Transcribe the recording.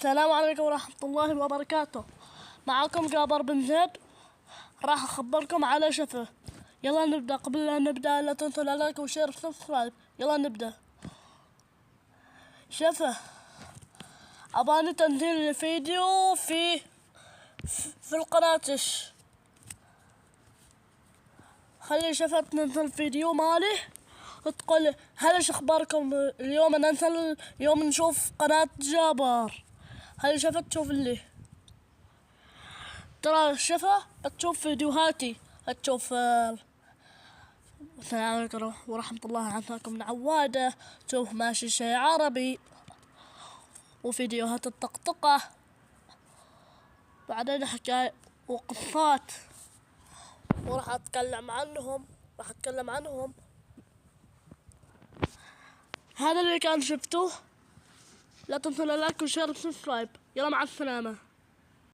السلام عليكم ورحمة الله وبركاته. معكم جابر بن زيد، راح أخبركم على شفة. يلا نبدأ. قبل لا نبدأ لا تنسوا اللايك وشير وسبسكرايب. يلا نبدأ. شفة، أباني تنزيل الفيديو في القناتش. خلي شفة تنزل فيديو مالي وتقول هلا شو اخباركم اليوم. ننزل اليوم نشوف قناة جابر. هل شفة تشوف اللي ترى شفة تشوف فيديوهاتي، تشوف السلام عليكم ورحمة الله عنكم من عوادة، تشوف ماشي شي عربي وفيديوهات الطقطقة، بعدين حكاية وقصات وراح أتكلم عنهم. هذا اللي كان شفتوه. لا تنسوا اللايك وشير وسبسكرايب. يلا مع السلامة.